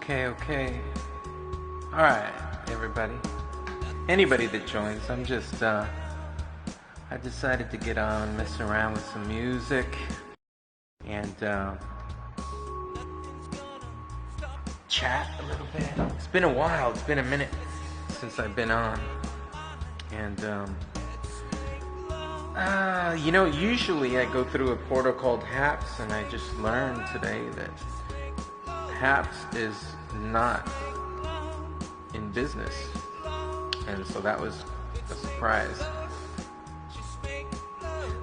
Okay. Alright, everybody. Anybody that joins, I decided to get on, mess around with some music, and chat a little bit. It's been a while, it's been a minute since I've been on. And, usually I go through a portal called HAPS, and I just learned today that HAPS is not in business. And so that was a surprise.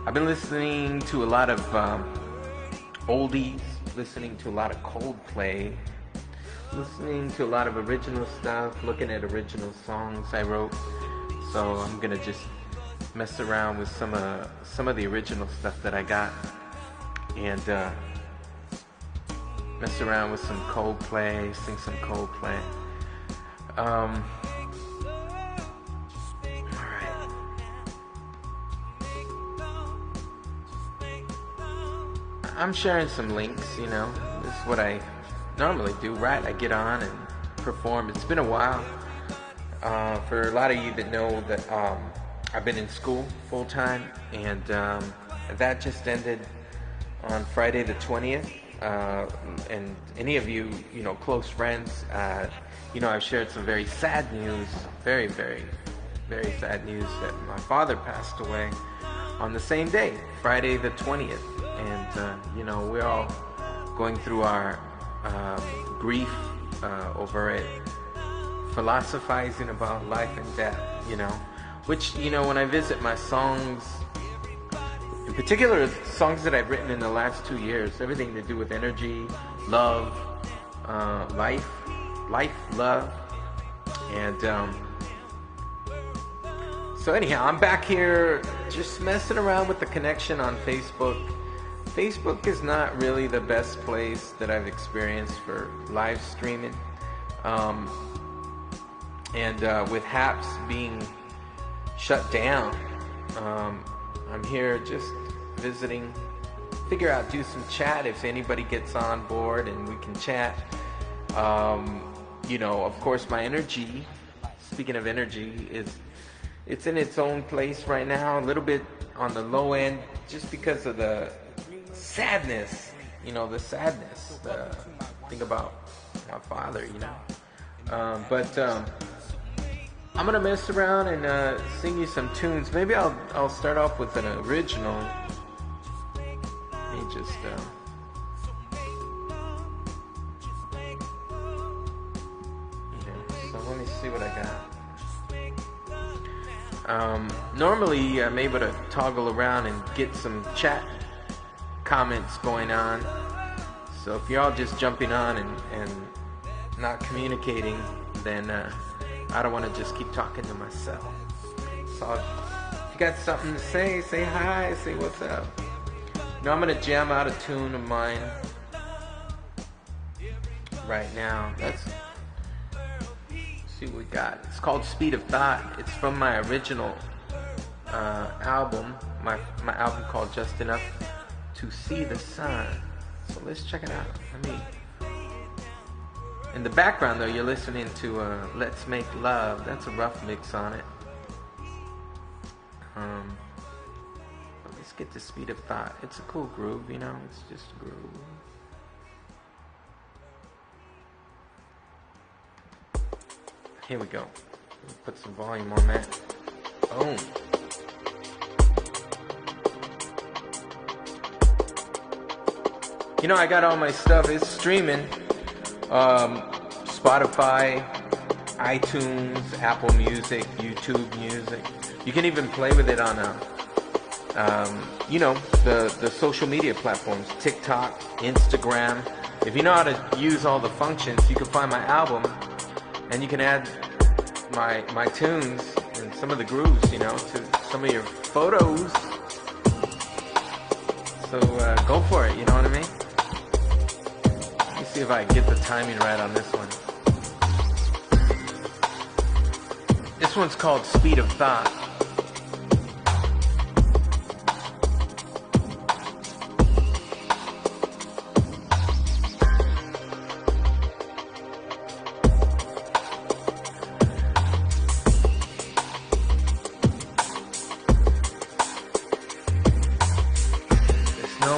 I've been listening to a lot of oldies, listening to a lot of Coldplay, listening to a lot of original stuff, looking at original songs I wrote. So I'm gonna just mess around with some of the original stuff that I got, and mess around with some Coldplay, sing some Coldplay. Alright. I'm sharing some links, this is what I normally do, right? I get on and perform. It's been a while. For a lot of you that know that I've been in school full time, and that just ended on Friday the 20th. And any of you, close friends, I've shared some very sad news, very, very, very sad news that my father passed away on the same day, Friday the 20th. And, we're all going through our grief over it, philosophizing about life and death, which, when I visit my songs, in particular songs that I've written in the last 2 years, everything to do with energy, love, life, love, and so anyhow, I'm back here just messing around with the connection on Facebook. Facebook is not really the best place that I've experienced for live streaming, and with HAPS being shut down, I'm here just visiting, figure out, do some chat if anybody gets on board and we can chat. Of course, my energy, speaking of energy, it's in its own place right now, a little bit on the low end, just because of the sadness, think about my father, but I'm gonna mess around and sing you some tunes. Maybe I'll start off with an original. Let me just so let me see what I got. Normally I'm able to toggle around and get some chat comments going on. So if you're all just jumping on and not communicating, then I don't want to just keep talking to myself. So if you got something to say hi, say what's up. I'm going to jam out a tune of mine right now. Let's see what we got. It's called Speed of Thought. It's from my original album, my album called Just Enough to See the Sun. So let's check it out. In the background, though, you're listening to Let's Make Love. That's a rough mix on it. Let's get the Speed of Thought. It's a cool groove, it's just a groove. Here we go. Put some volume on that. Boom. I got all my stuff. It's streaming. Spotify, iTunes, Apple Music, YouTube Music. You can even play with it on the social media platforms, TikTok, Instagram. If you know how to use all the functions, you can find my album and you can add my tunes and some of the grooves, to some of your photos. So go for it, you know what I mean? Let me see if I can get the timing right on this one. This one's called Speed of Thought.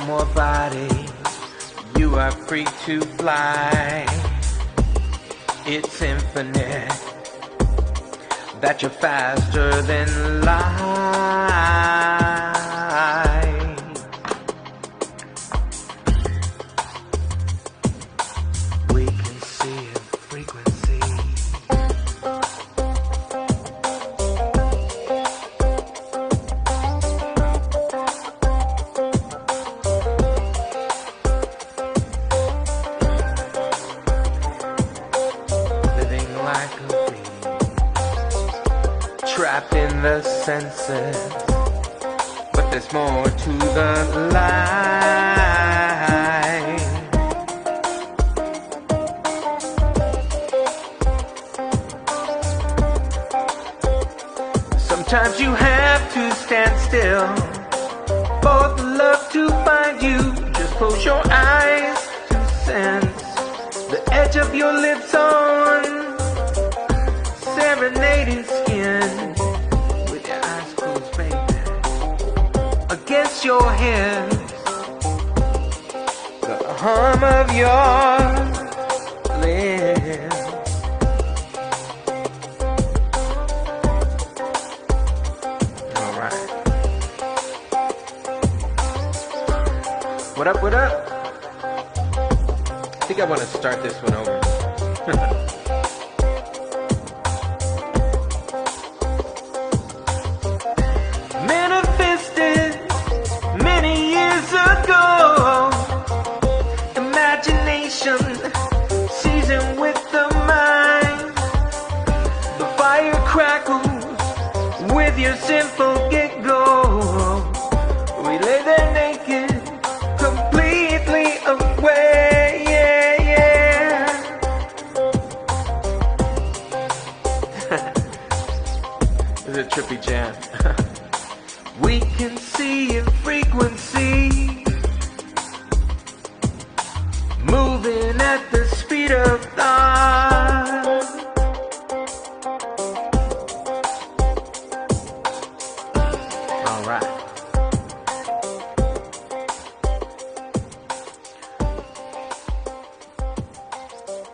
more body. You are free to fly. It's infinite. That you're faster than light. We can see a frequency. Living like a dream, trapped in the senses, but there's more to the light. Sometimes you have to stand still for the love to find you. Just close your eyes to sense the edge of your lips on serenading skin with your eyes closed, baby, against your hips, the hum of your lips. All right. What up, what up? I think I want to start this one over. Manifested many years ago. Imagination seasoned with the mind. The fire crackles with your sinful get-go. We lay there naked, completely away. Yeah, yeah. It's a trippy jam. We can see a frequency moving at the speed of thought. All right.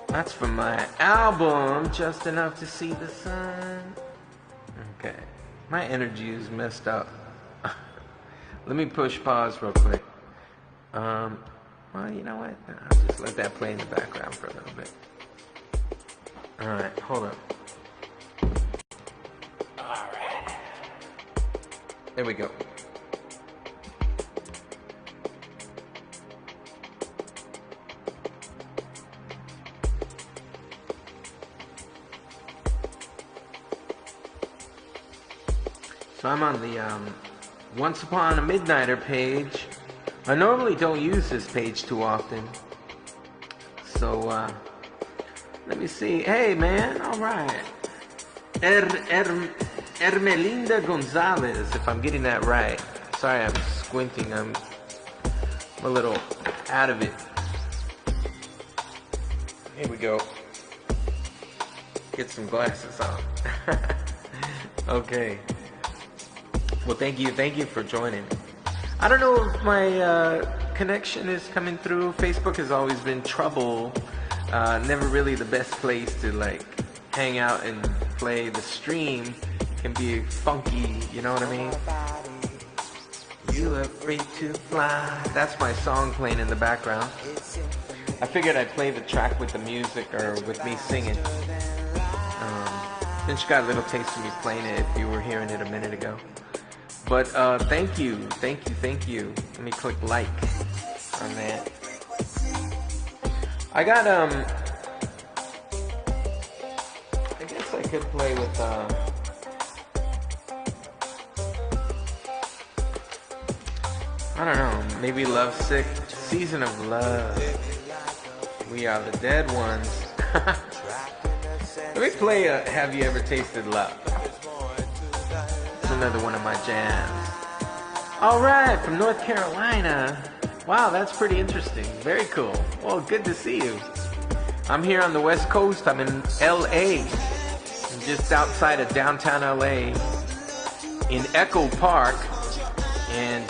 That's from my album, Just Enough to See the Sun. Okay. My energy is messed up. Let me push pause real quick. Well, you know what? I'll just let that play in the background for a little bit. Alright, hold on. Alright. There we go. So I'm on the Once Upon a Midnighter page. I normally don't use this page too often. So, let me see. Hey, man, alright. Ermelinda Gonzalez, if I'm getting that right. Sorry, I'm squinting. I'm a little out of it. Here we go. Get some glasses on. Okay. Well, thank you for joining. I don't know if my connection is coming through. Facebook has always been trouble. Never really the best place to like hang out and play. The stream can be funky, you know what I mean? You are free to fly. That's my song playing in the background. I figured I'd play the track with the music or with me singing. Since you got a little taste of me playing it if you were hearing it a minute ago. But thank you. Let me click like on that. I got I guess I could play with I don't know, maybe Lovesick, Season of Love. We Are the Dead Ones. Let me play Have You Ever Tasted Love? It's another one of my jams. Alright, from North Carolina. Wow, that's pretty interesting. Very cool. Well, good to see you. I'm here on the West Coast. I'm in LA. I'm just outside of downtown LA in Echo Park. And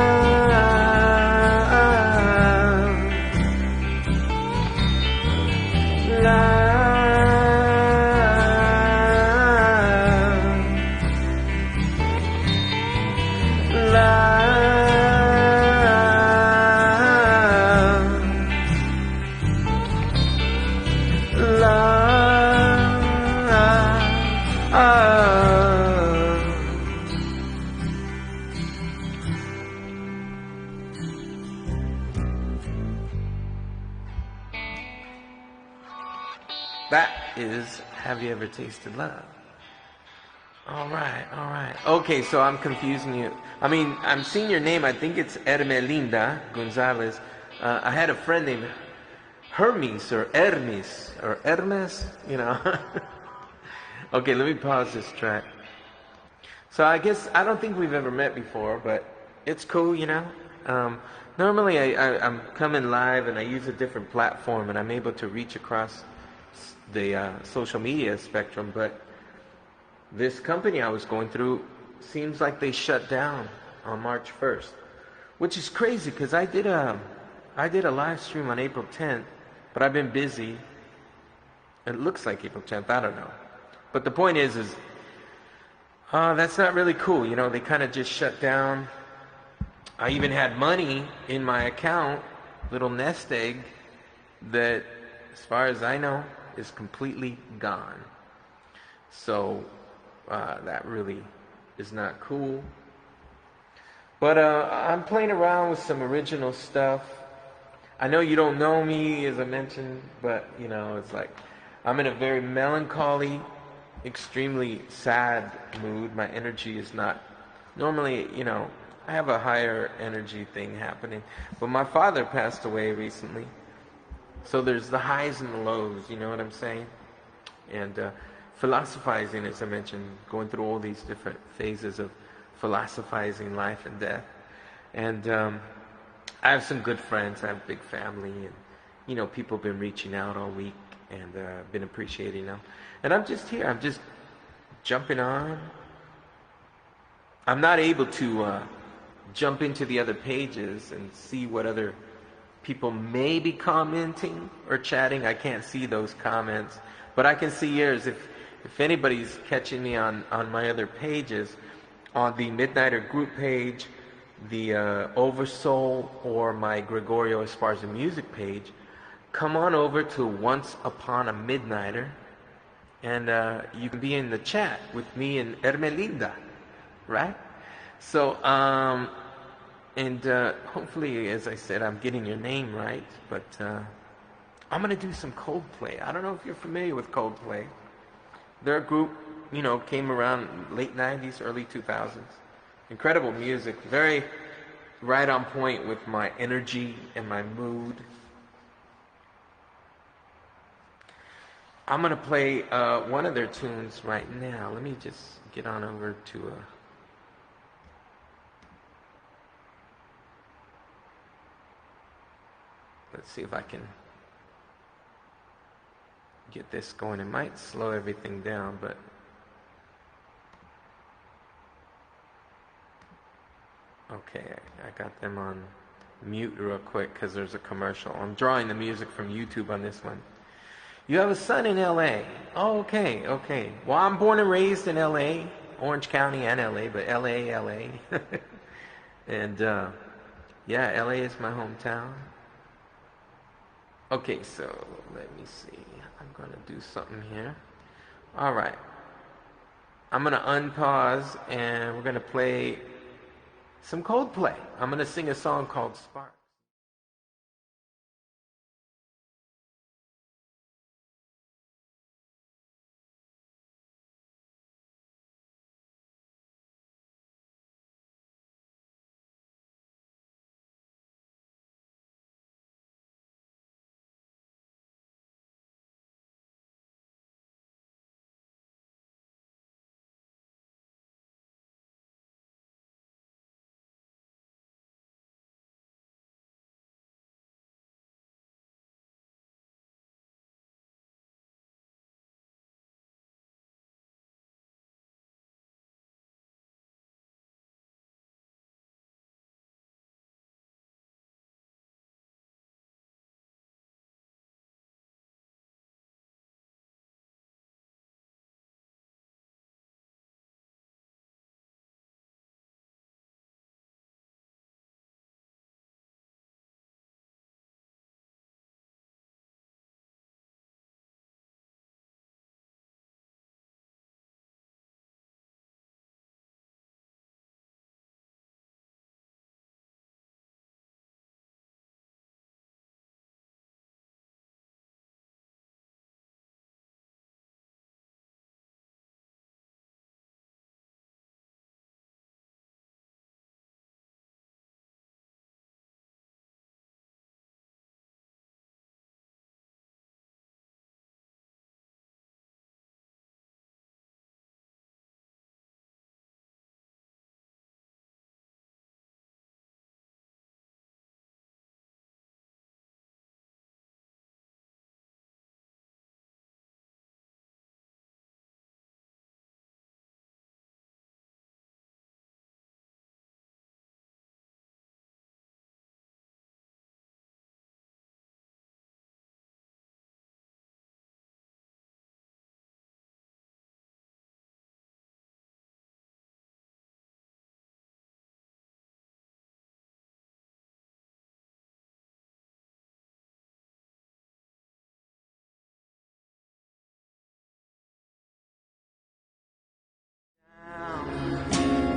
That is Have You Ever Tasted Love? All right, all right. Okay, so I'm confusing you. I mean, I'm seeing your name. I think it's Ermelinda Gonzalez. I had a friend named Hermes or Hermes, you know. Okay, let me pause this track. So I guess I don't think we've ever met before, but it's cool, you know. Normally I'm coming live and I use a different platform and I'm able to reach across the social media spectrum, but this company I was going through seems like they shut down on March 1st, which is crazy because I did a live stream on April 10th, but I've been busy. It looks like April 10th, I don't know. But the point is that's not really cool. You know, they kind of just shut down. I even had money in my account, little nest egg, that, as far as I know, is completely gone. So that really is not cool. But I'm playing around with some original stuff. I know you don't know me, as I mentioned, but you know, it's like I'm in a very melancholy, extremely sad mood. My energy is not normally, you know, I have a higher energy thing happening. But my father passed away recently. So there's the highs and the lows, you know what I'm saying? And philosophizing, as I mentioned, going through all these different phases of philosophizing life and death. And I have some good friends. I have a big family, and you know, people have been reaching out all week and been appreciating them. And I'm just here. I'm just jumping on. I'm not able to jump into the other pages and see what other people may be commenting or chatting. I can't see those comments, but I can see yours. If anybody's catching me on my other pages, on the Midnighter group page, the Oversoul, or my Gregorio Esparza music page, come on over to Once Upon a Midnighter, and you can be in the chat with me and Ermelinda, right? So, and hopefully, as I said, I'm getting your name right, but I'm going to do some Coldplay. I don't know if you're familiar with Coldplay. They're a group, you know, came around late 90s, early 2000s. Incredible music, very right on point with my energy and my mood. I'm going to play one of their tunes right now. Let me just get on over to let's see if I can get this going. It might slow everything down, but okay, I got them on mute real quick because there's a commercial. I'm drawing the music from YouTube on this one. You have a son in LA. Oh, okay, okay. Well, I'm born and raised in LA, Orange County and LA, but LA. And yeah, LA is my hometown. Okay, so let me see. I'm going to do something here. All right. I'm going to unpause and we're going to play some Coldplay. I'm going to sing a song called Spark.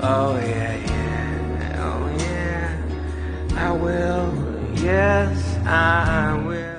Oh yeah, yeah. Oh yeah. I will. Yes, I will.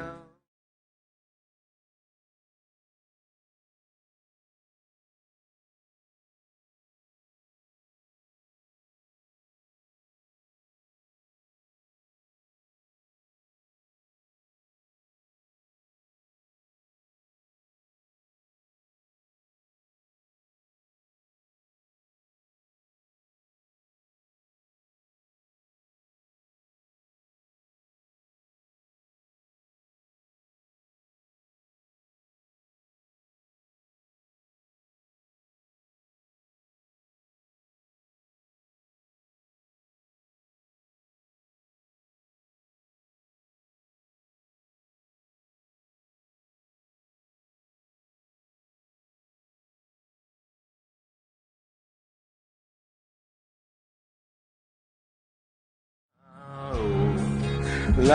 La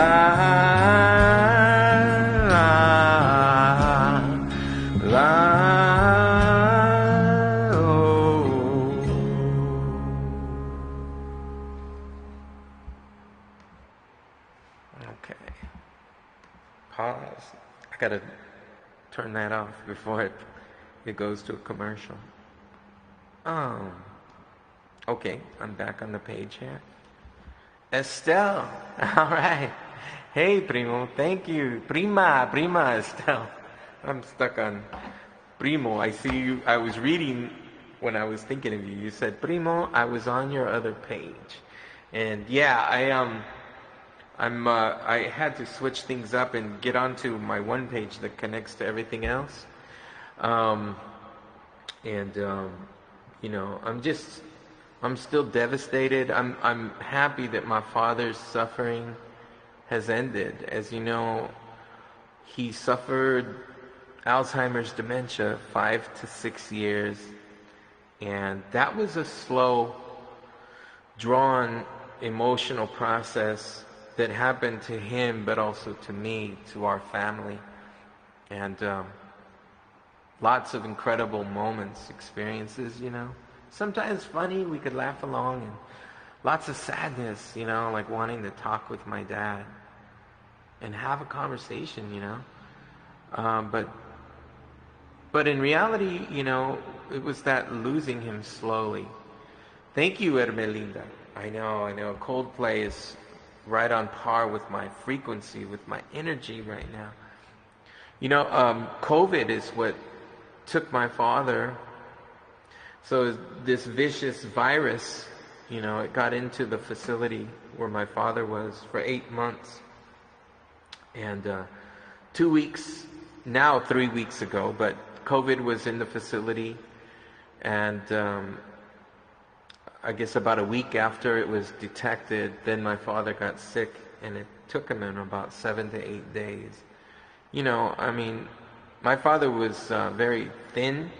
la la oh. Okay. Pause. I gotta turn that off before it goes to a commercial. Um. Okay, I'm back on the page here. Estelle. All right. Hey, primo. Thank you. Prima, Estelle. I'm stuck on primo. I see you. I was reading when I was thinking of you. You said primo. I was on your other page, and yeah, I had to switch things up and get onto my one page that connects to everything else. Um, and you know, I'm still devastated. I'm happy that my father's suffering has ended. As you know, he suffered Alzheimer's dementia 5 to 6 years, and that was a slow, drawn, emotional process that happened to him, but also to me, to our family, and lots of incredible moments, experiences, you know. Sometimes funny, we could laugh along, and lots of sadness, you know, like wanting to talk with my dad and have a conversation, you know. But in reality, you know, it was that losing him slowly. Thank you, Ermelinda. I know. Coldplay is right on par with my frequency, with my energy right now. You know, COVID is what took my father. So this vicious virus, you know, it got into the facility where my father was for 8 months. And 2 weeks, now 3 weeks ago, but COVID was in the facility. And I guess about a week after it was detected, then my father got sick, and it took him in about 7 to 8 days. You know, I mean, my father was very thin,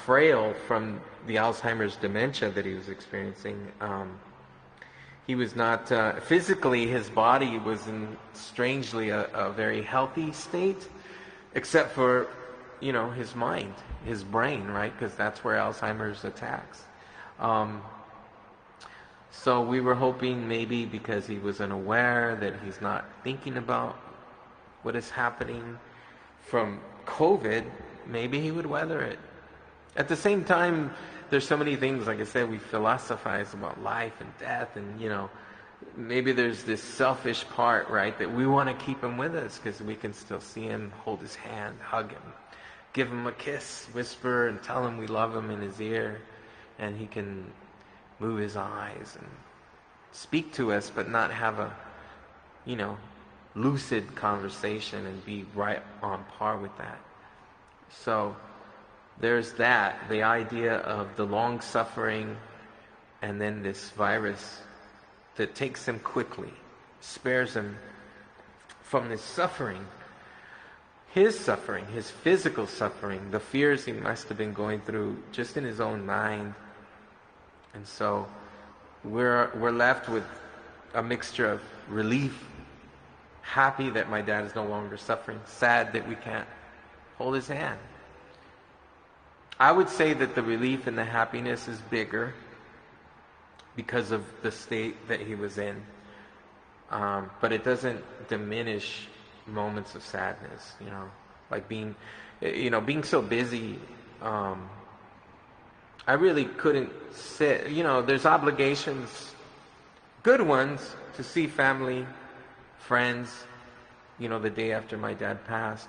frail from the Alzheimer's dementia that he was experiencing. He was not, physically, his body was in strangely a very healthy state, except for, you know, his mind, his brain, right? Because that's where Alzheimer's attacks. So we were hoping maybe because he was unaware that he's not thinking about what is happening from COVID, maybe he would weather it. At the same time, there's so many things, like I said, we philosophize about life and death, and, you know, maybe there's this selfish part, right, that we want to keep him with us because we can still see him, hold his hand, hug him, give him a kiss, whisper, and tell him we love him in his ear, and he can move his eyes and speak to us, but not have a, you know, lucid conversation and be right on par with that. So there's that, the idea of the long suffering, and then this virus that takes him quickly, spares him from this suffering. His suffering, his physical suffering, the fears he must have been going through just in his own mind. And so we're left with a mixture of relief, happy that my dad is no longer suffering, sad that we can't hold his hand. I would say that the relief and the happiness is bigger because of the state that he was in. But it doesn't diminish moments of sadness, like being so busy. I really couldn't sit, there's obligations, good ones, to see family, friends, the day after my dad passed.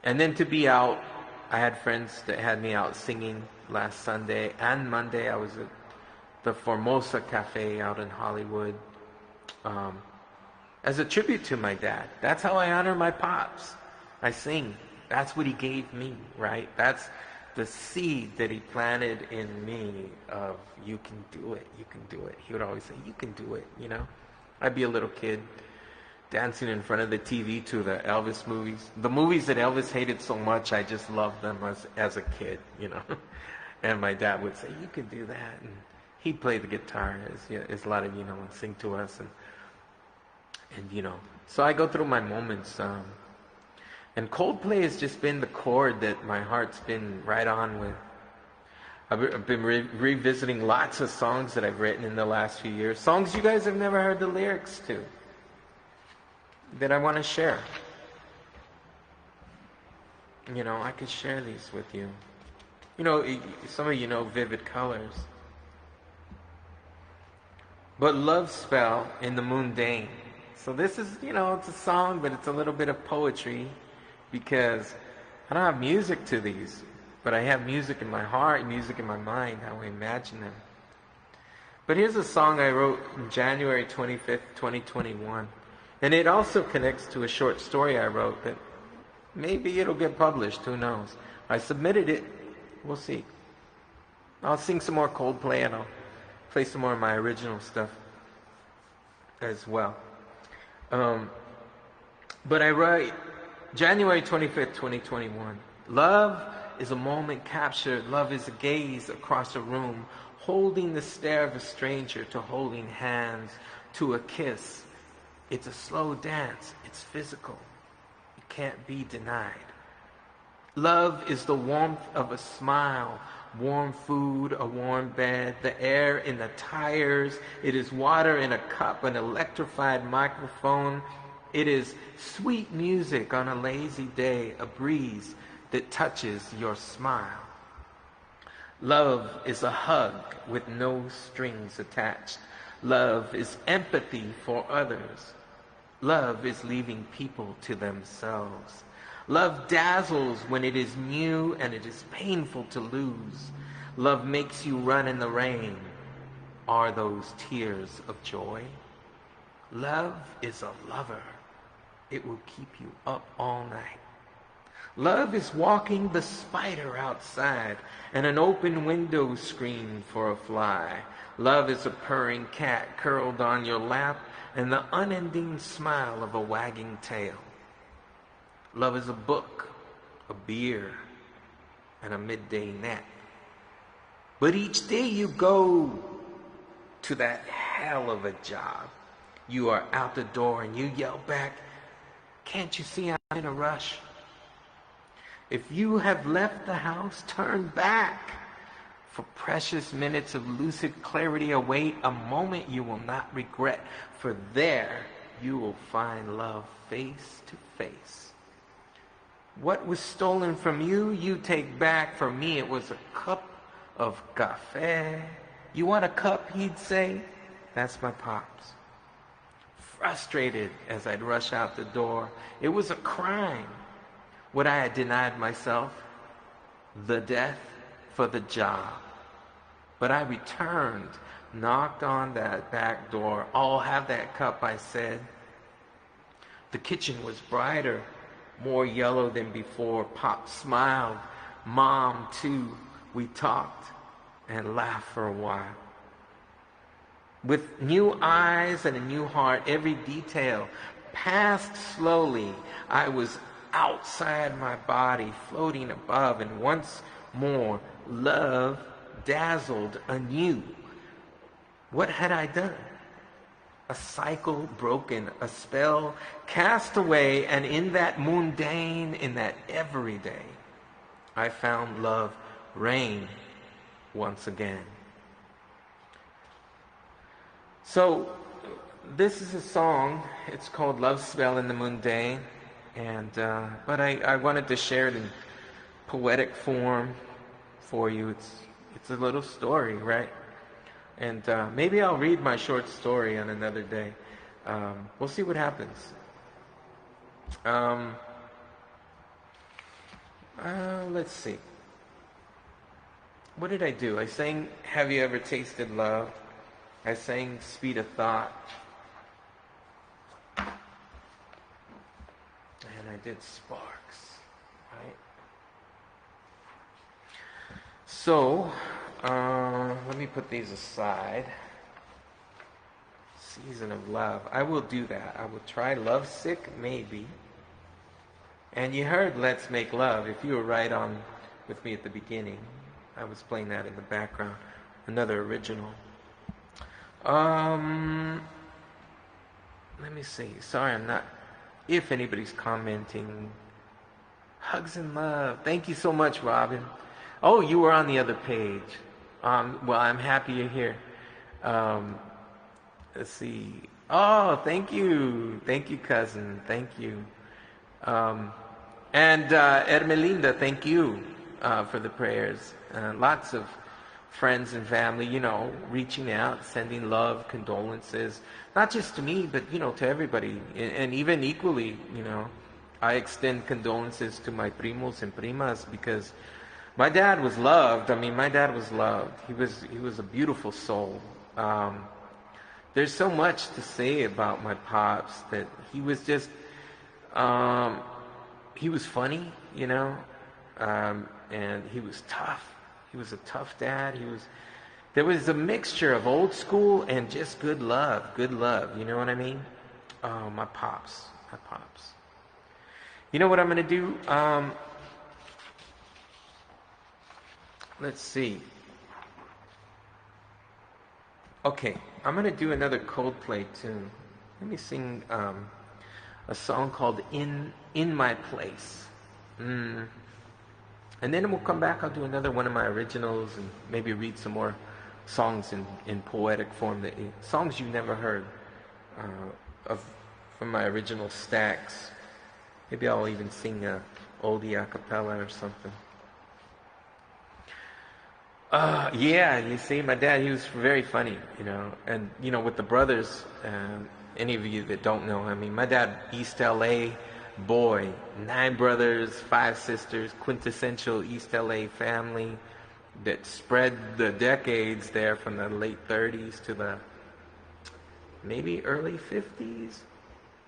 And then to be out, I had friends that had me out singing last Sunday and Monday. I was at the Formosa Cafe out in Hollywood, as a tribute to my dad. That's how I honor my pops. I sing. That's what he gave me, right? That's the seed that he planted in me of, you can do it, you can do it. He would always say, you can do it, I'd be a little kid dancing in front of the TV to the Elvis movies. The movies that Elvis hated so much, I just loved them as a kid, And my dad would say, you can do that. And he'd play the guitar, as a lot of and sing to us. And so I go through my moments. And Coldplay has just been the chord that my heart's been right on with. I've been revisiting lots of songs that I've written in the last few years. Songs you guys have never heard the lyrics to, that I want to share. I could share these with you. Some of you know Vivid Colors. But love spell in the mundane. So this is, it's a song, but it's a little bit of poetry, because I don't have music to these, but I have music in my heart, music in my mind, how I imagine them. But here's a song I wrote on January 25th, 2021. And it also connects to a short story I wrote that maybe it'll get published, who knows. I submitted it, we'll see. I'll sing some more Coldplay and I'll play some more of my original stuff as well. But I write January 25th, 2021. Love is a moment captured. Love is a gaze across a room, holding the stare of a stranger to holding hands to a kiss. It's a slow dance. It's physical. It can't be denied. Love is the warmth of a smile, warm food, a warm bed, the air in the tires. It is water in a cup, an electrified microphone. It is sweet music on a lazy day, a breeze that touches your smile. Love is a hug with no strings attached. Love is empathy for others. Love is leaving people to themselves. Love dazzles when it is new and it is painful to lose. Love makes you run in the rain. Are those tears of joy? Love is a lover. It will keep you up all night. Love is walking the spider outside and an open window screen for a fly. Love is a purring cat curled on your lap and the unending smile of a wagging tail. Love is a book, a beer, and a midday nap. But each day you go to that hell of a job. You are out the door and you yell back, "Can't you see I'm in a rush?" If you have left the house, turn back. For precious minutes of lucid clarity await a moment you will not regret. For there you will find love face to face. What was stolen from you, you take back. For me, it was a cup of café. You want a cup, he'd say? That's my pops. Frustrated as I'd rush out the door, it was a crime. What I had denied myself, the death for the job. But I returned, knocked on that back door. "I'll have that cup," I said. The kitchen was brighter, more yellow than before. Pop smiled. Mom, too. We talked and laughed for a while. With new eyes and a new heart, every detail passed slowly. I was outside my body, floating above, and once more, love dazzled anew. What had I done? A cycle broken, a spell cast away, and in that mundane, in that everyday, I found love reign once again. So this is a song. It's called "Love Spell in the Mundane," and but I wanted to share it in poetic form for you. It's a little story, right? And maybe I'll read my short story on another day. We'll see what happens. Let's see. What did I do? I sang "Have You Ever Tasted Love?" I sang "Speed of Thought." And I did "Sparks," right? So, let me put these aside. Season of Love. I will do that. I will try "Lovesick," maybe. And you heard "Let's Make Love." If you were right on with me at the beginning, I was playing that in the background. Another original. Let me see. Sorry, I'm not. If anybody's commenting, hugs and love. Thank you so much, Robin. Oh, you were on the other page. Well, I'm happy you're here. Let's see. Oh, thank you, cousin. Thank you. And Ermelinda, thank you for the prayers. Lots of friends and family, reaching out, sending love, condolences, not just to me, but, to everybody. And even equally, I extend condolences to my primos and primas, because my dad was loved. I mean, my dad was loved. He was a beautiful soul. There's so much to say about my pops, that he was just, he was funny, and he was tough. He was a tough dad. There was a mixture of old school and just good love, you know what I mean? Oh, my pops. You know what I'm going to do? Let's see. Okay, I'm going to do another Coldplay tune. Let me sing a song called In My Place. And then we'll come back. I'll do another one of my originals and maybe read some more songs in poetic form, songs you never heard from my original stacks. Maybe I'll even sing a oldie a cappella or something. Yeah, you see, my dad, he was very funny, and, with the brothers, any of you that don't know, I mean, my dad, East LA boy, 9 brothers, 5 sisters, quintessential East LA family that spread the decades there from the late 30s to the maybe early 50s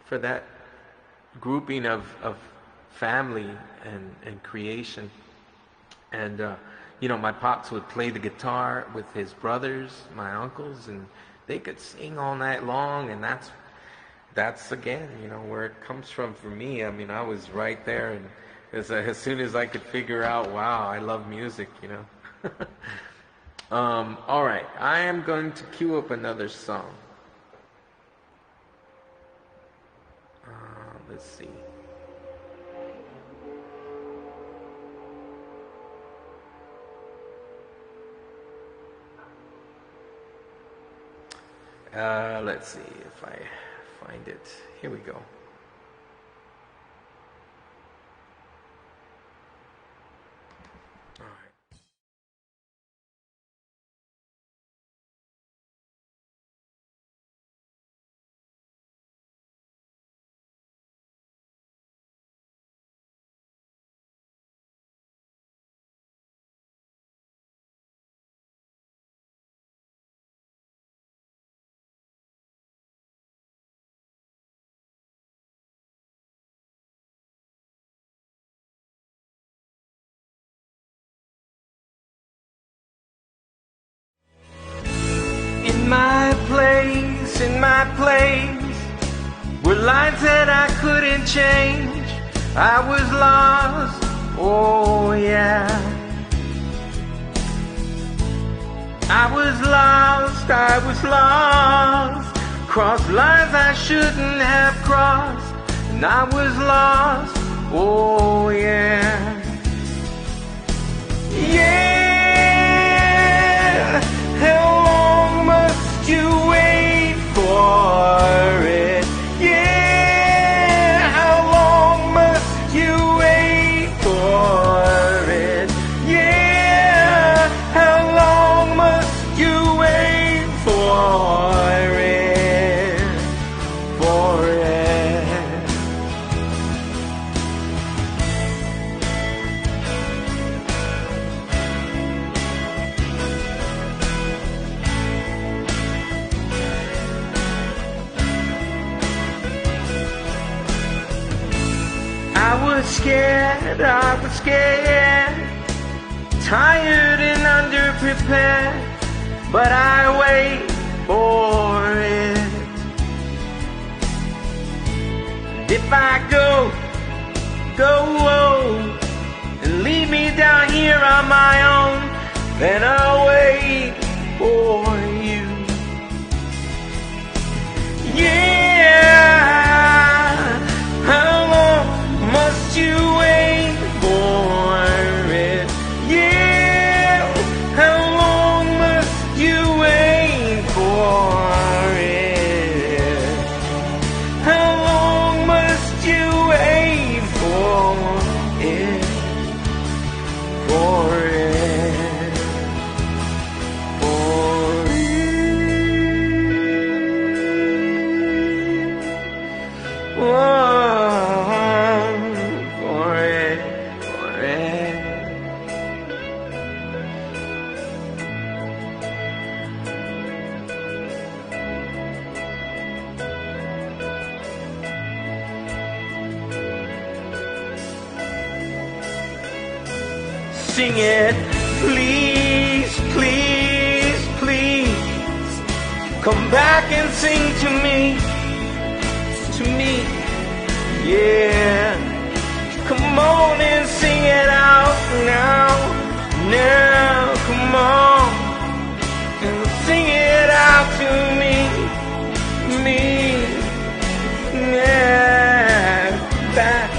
for that grouping of family and creation. And, my pops would play the guitar with his brothers, my uncles, and they could sing all night long, and that's again, where it comes from for me. I mean, I was right there, and as soon as I could figure out, wow, I love music, All right, I am going to cue up another song. Let's see. Let's see if I find it. Here we go. All right. In my place, were lines that I couldn't change. I was lost, oh yeah. I was lost. Crossed lines I shouldn't have crossed, and I was lost, oh yeah. Yeah, how long must you wait I was scared, tired and underprepared, but I wait for it. And if I go, and leave me down here on my own, then I'll wait for you. Yeah, how long must you wait for it? Yeah, how long must you wait for it? How long must you wait for it? For it, for it, for it, for it. Sing it, please, please, please. Come back and sing to me, yeah. Come on and sing it out now, come on and sing it out to me, yeah. Back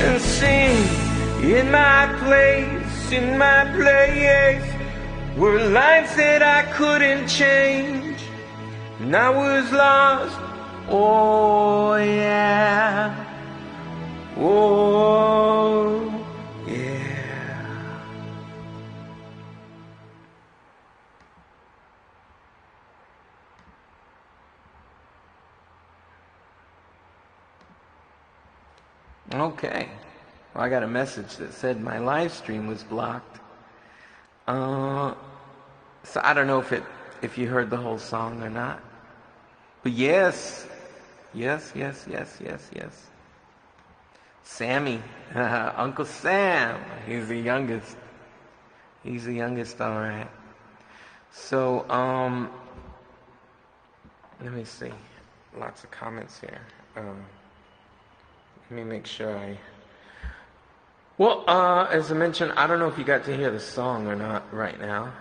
and sing in my place. In my place were lives that I couldn't change, and I was lost. Oh yeah, oh yeah. Okay. Well, I got a message that said my live stream was blocked. So I don't know if you heard the whole song or not. But yes. Sammy, Uncle Sam, he's the youngest. He's the youngest, all right. So, let me see. Lots of comments here. Let me make sure Well, as I mentioned, I don't know if you got to hear the song or not right now.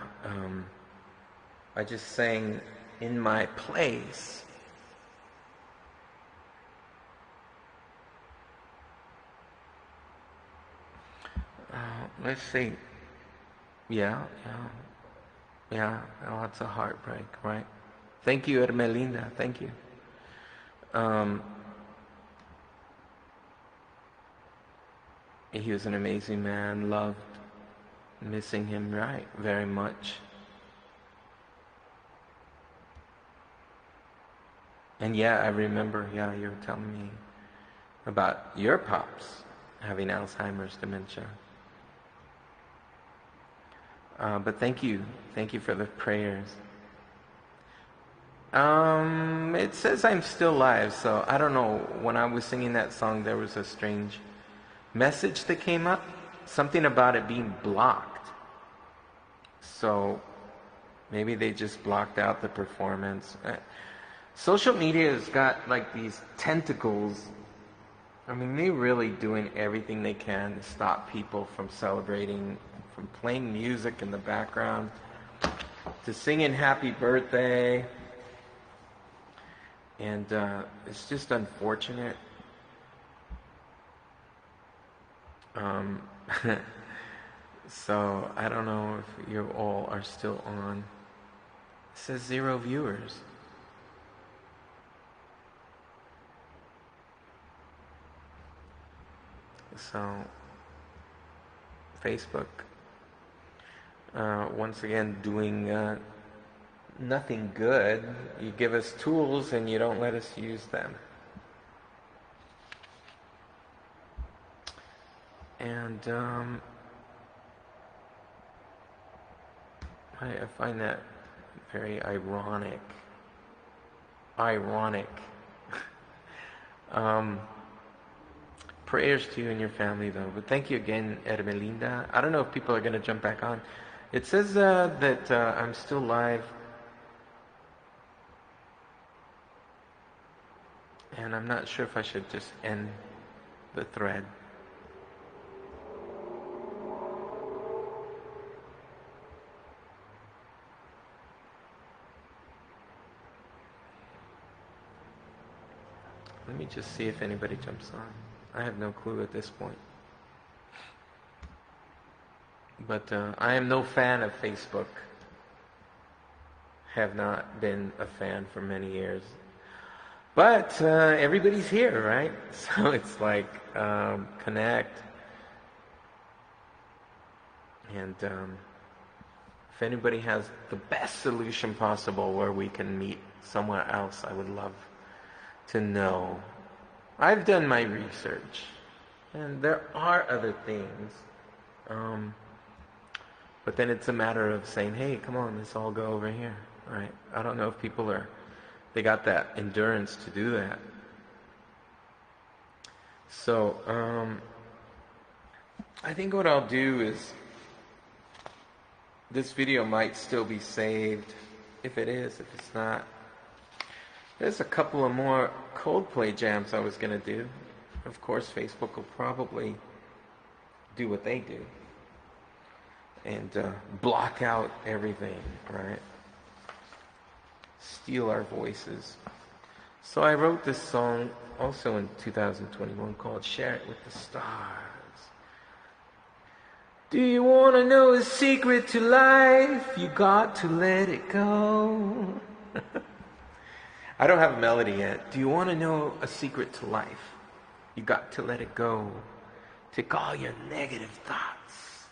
I just sang In My Place. Let's see. Yeah, lots of heartbreak, right? Thank you, Ermelinda, thank you. He was an amazing man, loved, missing him, right, very much. And yeah, I remember, you were telling me about your pops having Alzheimer's dementia. But thank you for the prayers. It says I'm still alive, so I don't know, when I was singing that song there was a strange message that came up, something about it being blocked. So maybe they just blocked out the performance. Social media has got like these tentacles. I mean, they're really doing everything they can to stop people from celebrating, from playing music in the background, to singing happy birthday. And it's just unfortunate. So I don't know if you all are still on. It says 0 viewers. So Facebook, once again, doing nothing good. You give us tools and you don't let us use them. And I find that very ironic. Prayers to you and your family, though. But thank you again, Ermelinda. I don't know if people are going to jump back on. It says that I'm still live. And I'm not sure if I should just end the thread. Let me just see if anybody jumps on. I have no clue at this point. But I am no fan of Facebook. Have not been a fan for many years. But everybody's here, right? So it's like connect. And if anybody has the best solution possible where we can meet somewhere else, I would love to know. I've done my research, and there are other things. But then it's a matter of saying, hey, come on, let's all go over here, right? I don't know if people they got that endurance to do that. So, I think what I'll do is, this video might still be saved. If it is, if it's not, there's a couple of more Coldplay jams I was going to do. Of course, Facebook will probably do what they do and block out everything, right? Steal our voices. So I wrote this song also in 2021 called Share It With the Stars. Do you want to know a secret to life? You got to let it go. I don't have a melody yet. Do you want to know a secret to life? You got to let it go. Take all your negative thoughts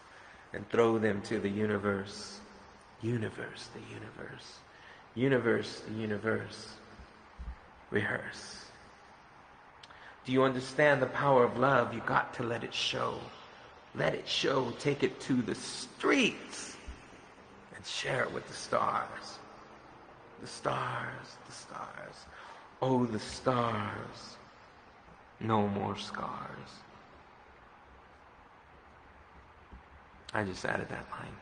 and throw them to the universe. Universe, the universe. Universe, the universe. Rehearse. Do you understand the power of love? You got to let it show. Let it show. Take it to the streets and share it with the stars. The stars, the stars. Oh, the stars. No more scars. I just added that line.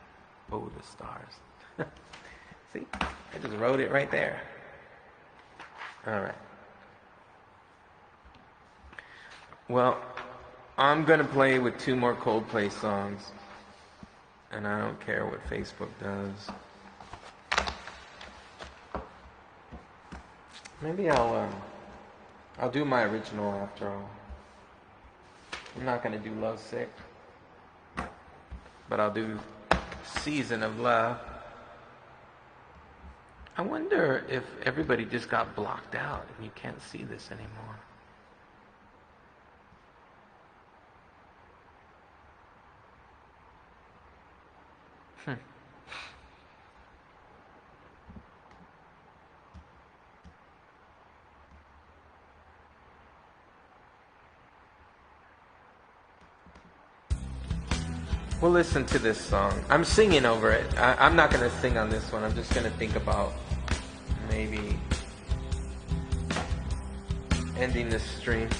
Oh, the stars. See? I just wrote it right there. All right. Well, I'm going to play with 2 more Coldplay songs. And I don't care what Facebook does. Maybe I'll do my original after all. I'm not going to do Love Sick. But I'll do Season of Love. I wonder if everybody just got blocked out and you can't see this anymore. Well, listen to this song. I'm singing over it. I'm not going to sing on this one. I'm just going to think about maybe ending this stream.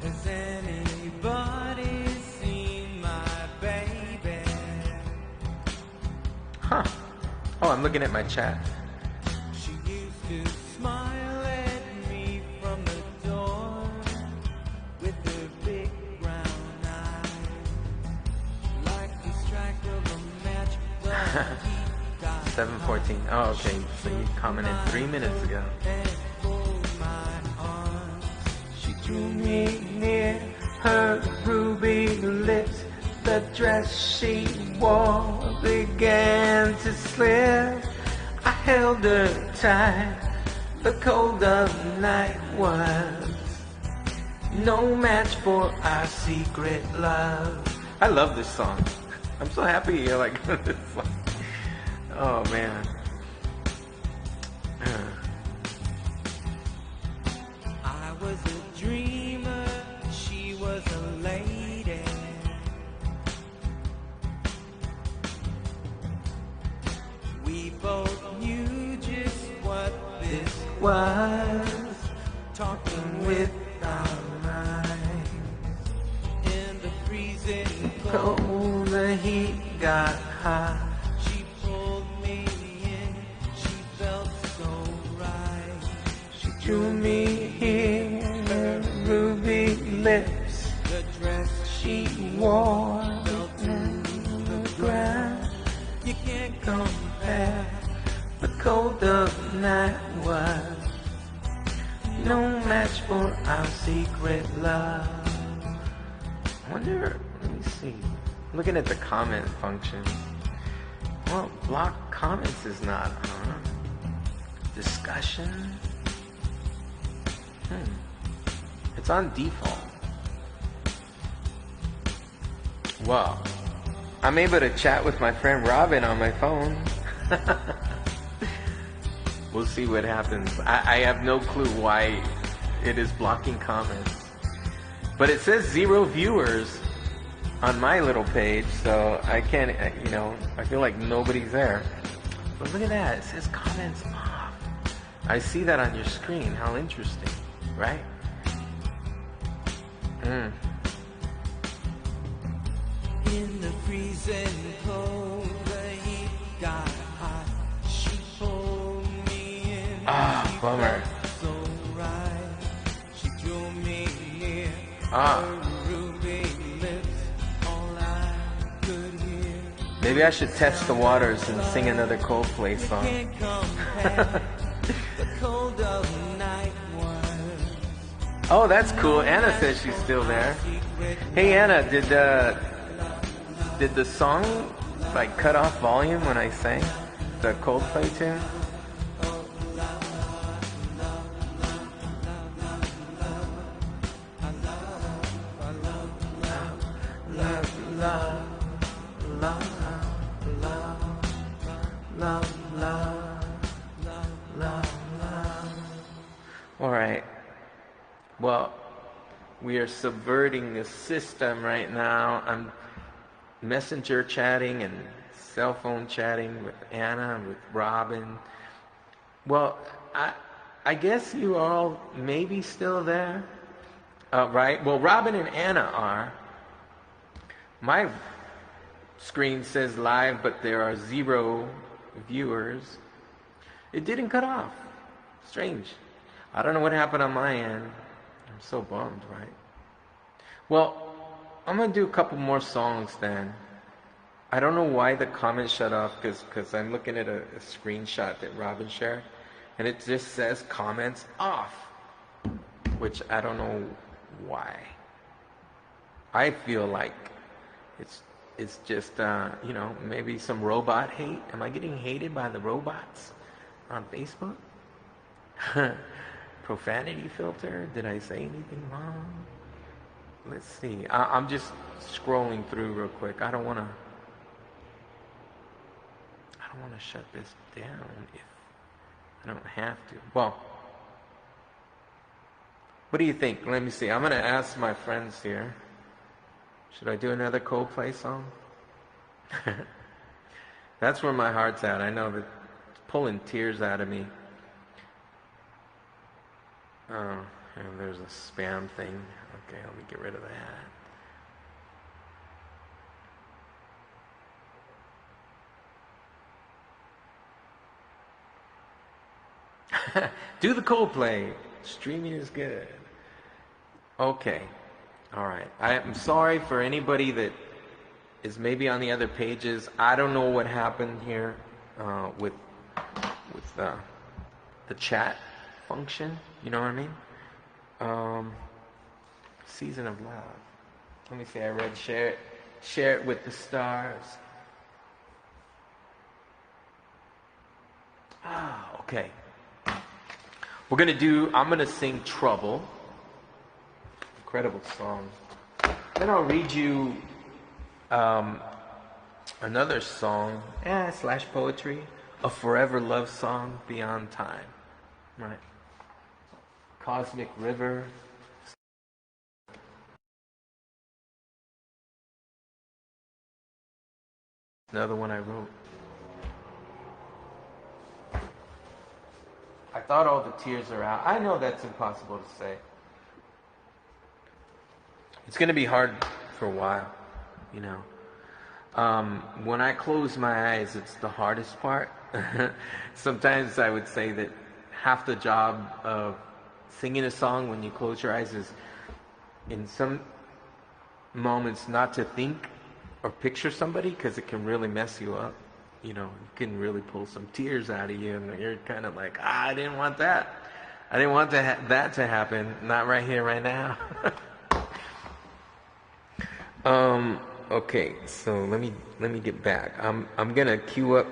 Has anybody seen my baby? Huh. Oh, I'm looking at my chat. She used to smile at me from the door with her big brown eyes, like the strike of a match. 7:14. Oh, okay. So you commented 3 minutes ago. She drew me near her ruby lips. The dress she wore began to slip. I held her tight. The cold of night was no match for our secret love. I love this song. I'm so happy you like this song. Oh man. I was a dreamer, she was a lady. We both was talking with our minds. In the freezing Cold, the heat got hot. she pulled me in. She felt so right. She drew me here, her ruby lips. The dress She wore fell to the ground. you can't compare. The cold of night was no match for our secret love. I wonder, let me see. Looking at the comment function. Well, block comments is not, huh? Discussion? It's on default. Well, I'm able to chat with my friend Robin on my phone. We'll see what happens. I have no clue why it is blocking comments. But it says 0 viewers on my little page, so I can't, I feel like nobody's there. But look at that, it says comments off. I see that on your screen. How interesting, right? In the freezing cold, the heat got hot. She pulled me in. Ah, bummer. So right. She drew me near. Ah. Her ruby lips, all I could hear. Maybe I should test the waters and sing another Coldplay song. Can't compare the cold of night was. Oh, that's cool. Anna says she's still there. Hey Anna, did the song like cut off volume when I sang the Coldplay tune? All right. Well, we are subverting the system right now. I'm messenger chatting and cell phone chatting with Anna and with Robin. Well, I guess you all may be still there, right? Well, Robin and Anna are. My screen says live, but there are 0 viewers. It didn't cut off. Strange. I don't know what happened on my end. I'm so bummed, right? Well, I'm going to do a couple more songs then. I don't know why the comments shut off, because I'm looking at a screenshot that Robin shared, and it just says comments off, which I don't know why. I feel like it's just, maybe some robot hate. Am I getting hated by the robots on Facebook? Profanity filter? Did I say anything wrong? Let's see. I'm just scrolling through real quick. I don't want to shut this down if I don't have to. Well, what do you think? Let me see. I'm going to ask my friends here. Should I do another Coldplay song? That's where my heart's at. I know that it's pulling tears out of me. Oh, and there's a spam thing. Okay, let me get rid of that. Do the Coldplay. Streaming is good. Okay. All right. I'm sorry for anybody that is maybe on the other pages. I don't know what happened here with the chat function. You know what I mean? Season of Love. Let me see. I read share it with the stars. Okay. I'm gonna sing Trouble. Incredible song. Then I'll read you another song, / poetry, a forever love song, Beyond Time. Right. Cosmic River. Another one I wrote. I thought all the tears are out. I know that's impossible to say. It's going to be hard for a while, you know. When I close my eyes, it's the hardest part. Sometimes I would say that half the job of singing a song when you close your eyes is, in some moments, not to think or picture somebody, because it can really mess you up. You know, it can really pull some tears out of you, and you're kind of like, I didn't want that. I didn't want that to happen. Not right here, right now. Okay, so let me get back. I'm gonna cue up.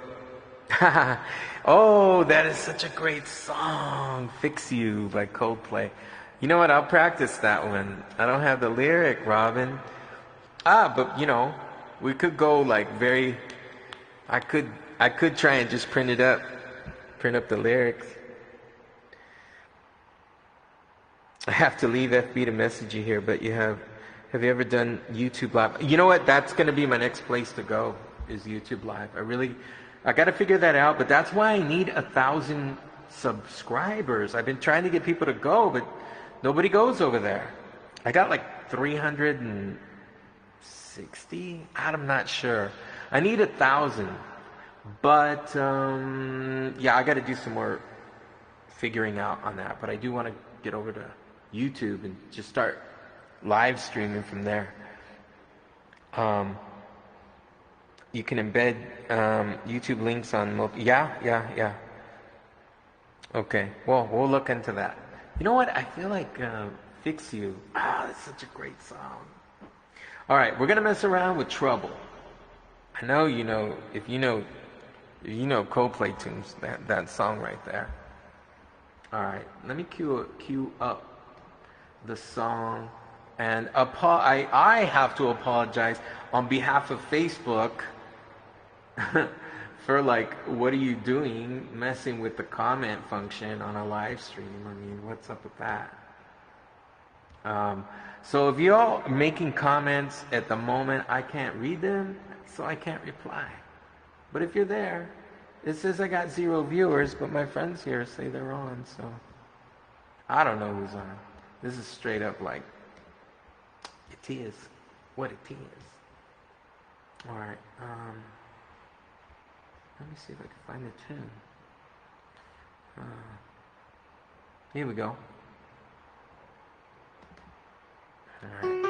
Oh, that is such a great song, "Fix You" by Coldplay. You know what? I'll practice that one. I don't have the lyric, Robin. But you know, we could go like very. I could try and just print up the lyrics. I have to leave FB to message you here, but have you ever done YouTube Live? You know what? That's going to be my next place to go, is YouTube Live. I got to figure that out, but that's why I need 1,000 subscribers. I've been trying to get people to go, but nobody goes over there. I got like 360. I'm not sure. I need 1,000, but yeah, I got to do some more figuring out on that. But I do want to get over to YouTube and just start live streaming from there. You can embed YouTube links on yeah. Okay, well, we'll look into that. You know what? I feel like "Fix You." That's such a great song. All right, we're gonna mess around with "Trouble." I know you know if you know Coldplay tunes, that song right there. All right, let me cue up the song. And I have to apologize on behalf of Facebook for like, what are you doing messing with the comment function on a live stream? I mean, what's up with that? So if y'all are making comments at the moment, I can't read them, so I can't reply. But if you're there, it says I got 0 viewers, but my friends here say they're on, so I don't know who's on. This is straight up like, it is what it is. All right. Let me see if I can find the tune. Here we go. All right.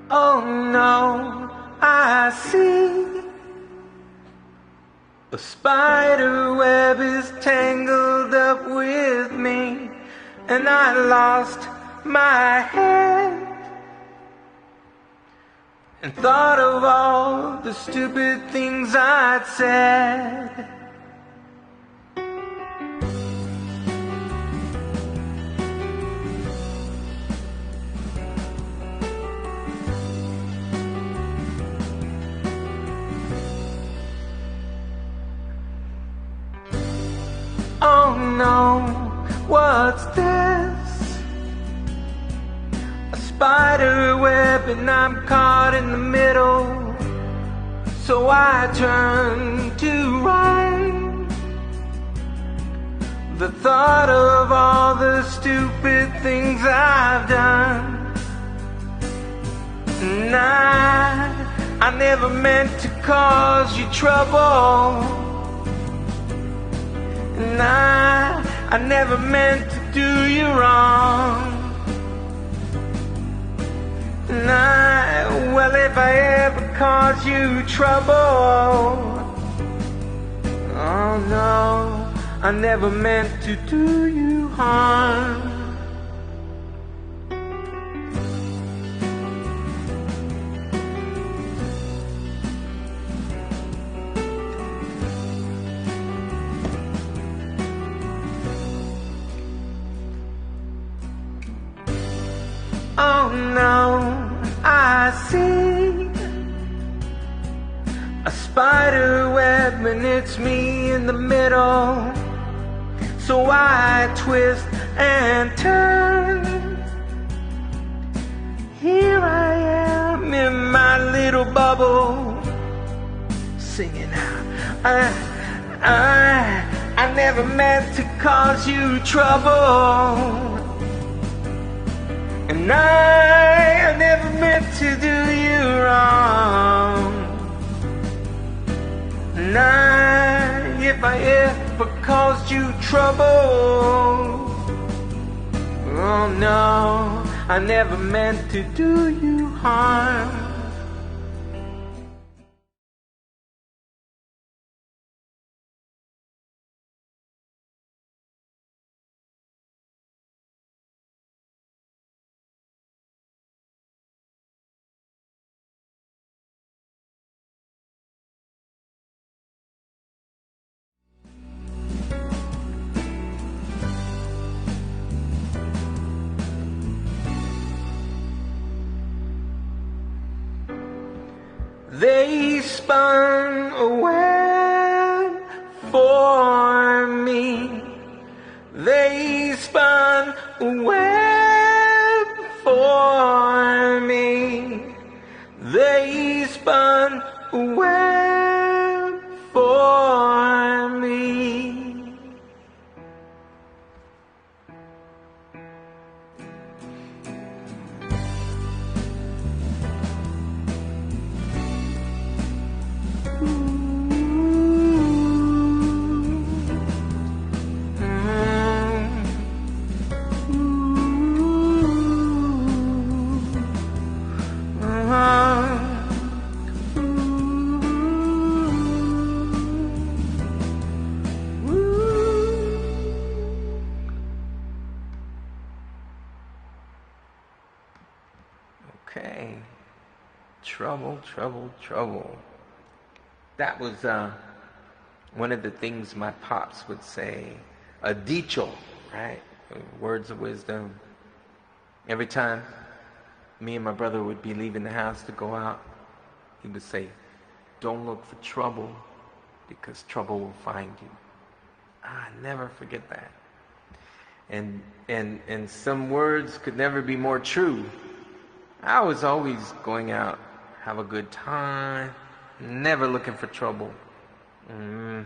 Oh no, I see a spider web is tangled up with me, and I lost my head and thought of all the stupid things I'd said. Oh no, what's this? A spider web and I'm caught in the middle. So I turn to run. The thought of all the stupid things I've done. And I never meant to cause you trouble. And I never meant to do you wrong. And well, if I ever cause you trouble, oh no, I never meant to do you harm. no, I see a spider web and it's me in the middle. So I twist and turn. Here I am in my little bubble, singing out. I never meant to cause you trouble. And I never meant to do you wrong. And if I ever caused you trouble, oh no, I never meant to do you harm. They spun a web for me. They spun a web for me. They spun a web for me. Okay. Trouble, trouble, trouble. That was one of the things my pops would say. A dicho, right? Words of wisdom. Every time me and my brother would be leaving the house to go out, he would say, don't look for trouble because trouble will find you. I never forget that. And some words could never be more true. I was always going out, have a good time, never looking for trouble. And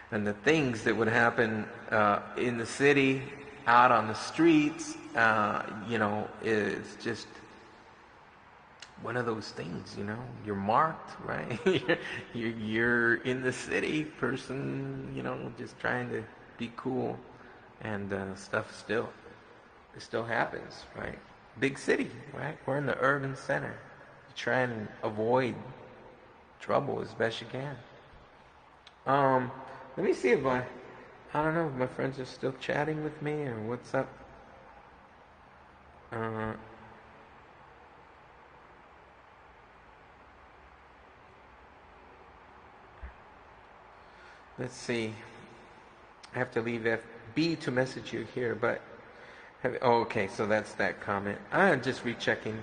the things that would happen in the city, out on the streets, is just one of those things, You're marked, right? you're in the city, person, just trying to be cool. And stuff still happens, right? Big city, right? We're in the urban center. You try and avoid trouble as best you can. Let me see if I don't know if my friends are still chatting with me or what's up. Let's see. I have to leave FB to message you here, but okay, so that's that comment. I'm just rechecking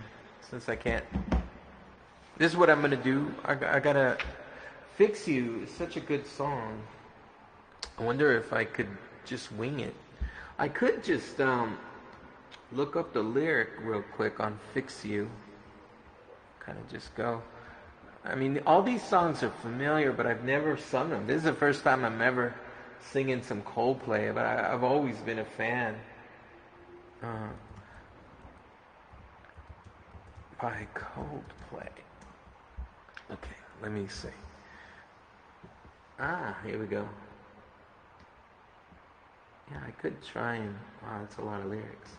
since I can't. This is what I'm gonna do. I gotta Fix You. It's such a good song. I wonder if I could just wing it. I could just look up the lyric real quick on Fix You. Kind of just go. I mean, all these songs are familiar, but I've never sung them. This is the first time I'm ever singing some Coldplay, but I've always been a fan. By Coldplay. Okay, let me see. Here we go. Yeah, I could try and... Wow, that's a lot of lyrics.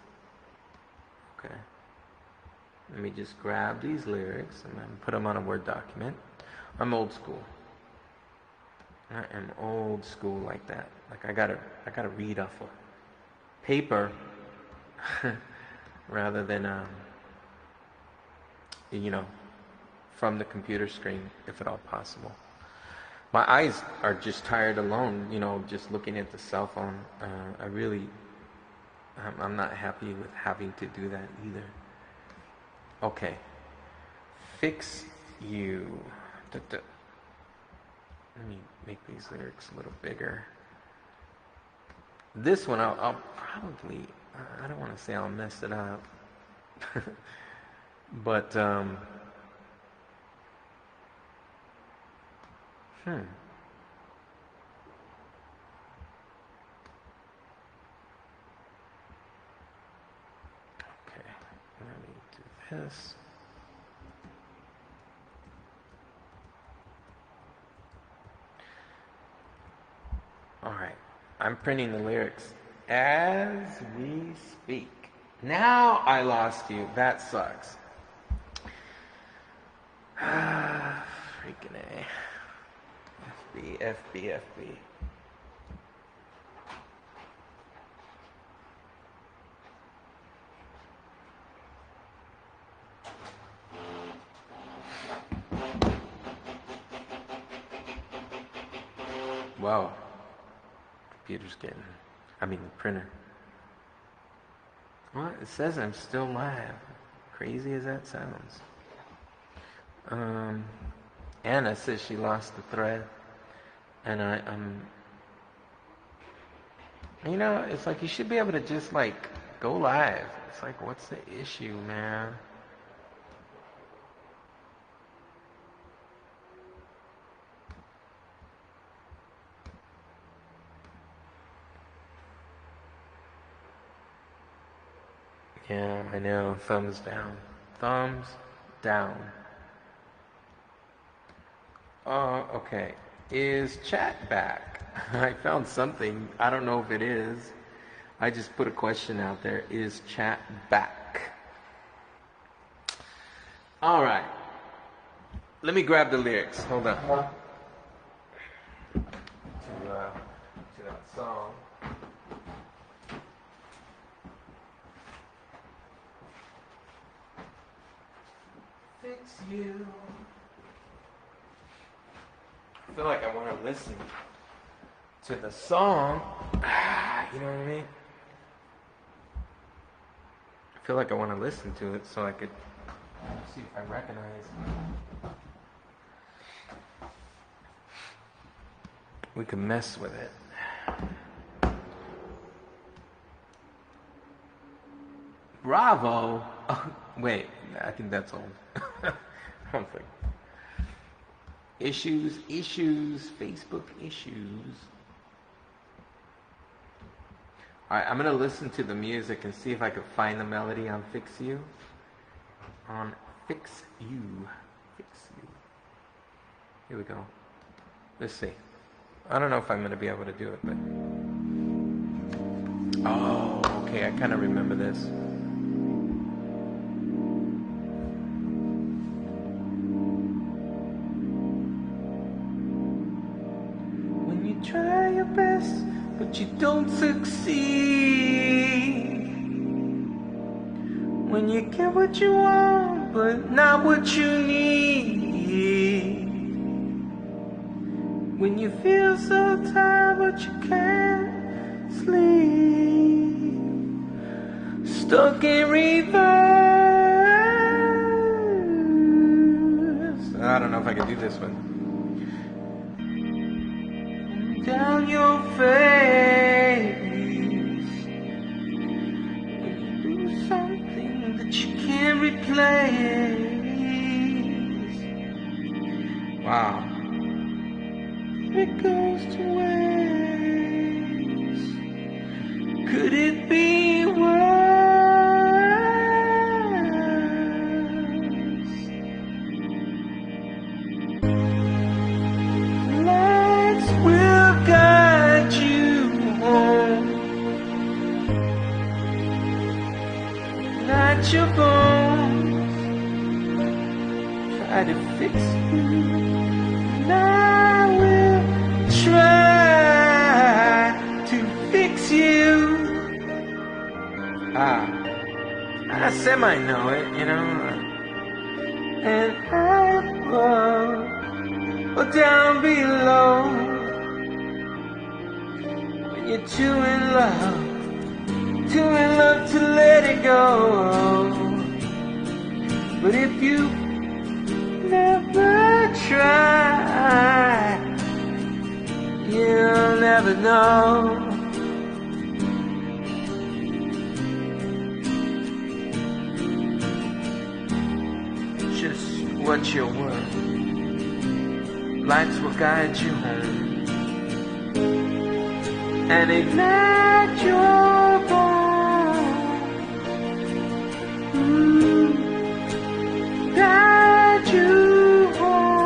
Okay. Let me just grab these lyrics and then put them on a Word document. I'm old school. I am old school like that. Like I gotta read off of paper rather than from the computer screen, if at all possible. My eyes are just tired alone, just looking at the cell phone. I'm not happy with having to do that either. Okay. Fix you. Let me make these lyrics a little bigger. This one, I'll probably, I don't want to say I'll mess it up. But, Okay, let me do this. All right, I'm printing the lyrics as we speak. Now I lost you. That sucks. Freaking A. FB, FB, FB. Wow. Computer's getting, the printer. Well, it says I'm still live. Crazy as that sounds. Anna says she lost the thread. And I'm, it's like you should be able to just go live. It's like, what's the issue, man? Yeah, I know. Thumbs down. Thumbs down. Oh, okay. Is chat back? I found something. I don't know if it is. I just put a question out there. Is chat back? All right. Let me grab the lyrics. Hold on. To that song. Fix you. I feel like I want to listen to the song. You know what I mean? I feel like I want to listen to it so I could see if I recognize. We can mess with it. Bravo! Oh, wait, I think that's old. I don't think. Issues, Facebook issues. Alright, I'm going to listen to the music and see if I can find the melody on Fix You. On Fix You. Fix You. Here we go. Let's see. I don't know if I'm going to be able to do it, but... Oh, okay, I kind of remember this. Try your best, but you don't succeed. When you get what you want, but not what you need. When you feel so tired, but you can't sleep. Stuck in reverse. I don't know if I can do this one. Down your face when you lose something that you can't replace. Wow. It goes to waste. Could it be worse? Lights will guide you home, not your bones. Try to fix you, and I will try to fix you. I semi-know it, and I will or down below. When you're too in love to let it go. But if you never try, you'll never know just what you're worth. Lights will guide you home and ignite your bones. Guide you home.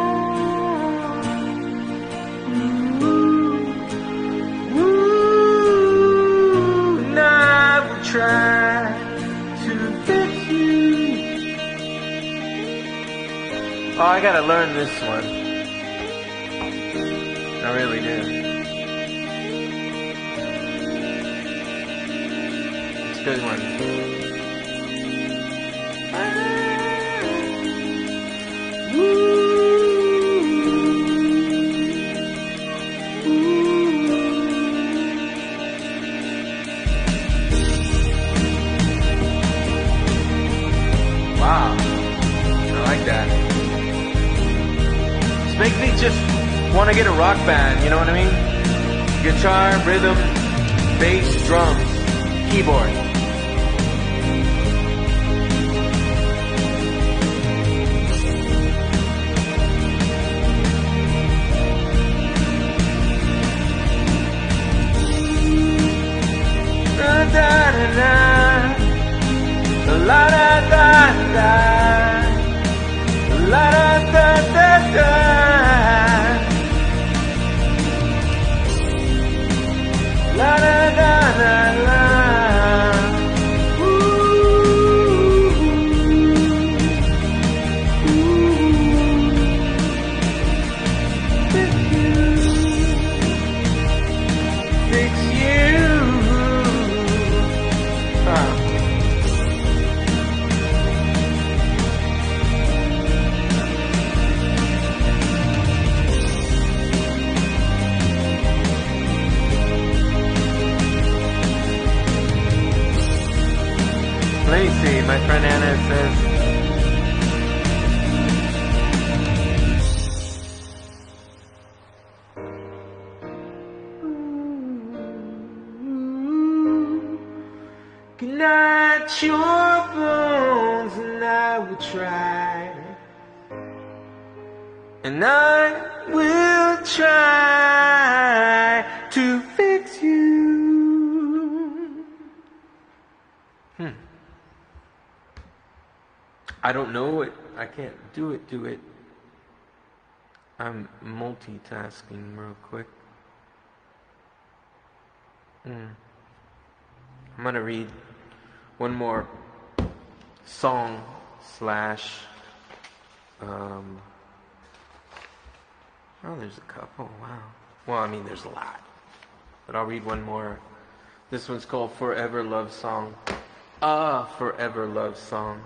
And I will try to fix you. Oh, I gotta learn this one. I really do. It's a good one. Wow, I like that. It's make me just want to get a rock band, you know what I mean? Guitar, rhythm, bass, drums, keyboard. Da da da da, la da da da, la da da da da. La da da da la. Ooh, fix you, fix you. Lacey, my friend Anna says, ignite your bones and I will try, and I will try to fix you. I don't know it. I can't do it. I'm multitasking real quick. I'm gonna read one more song slash oh, there's a couple. Wow. Well, I mean, there's a lot, but I'll read one more. This one's called Forever Love Song. Forever Love Song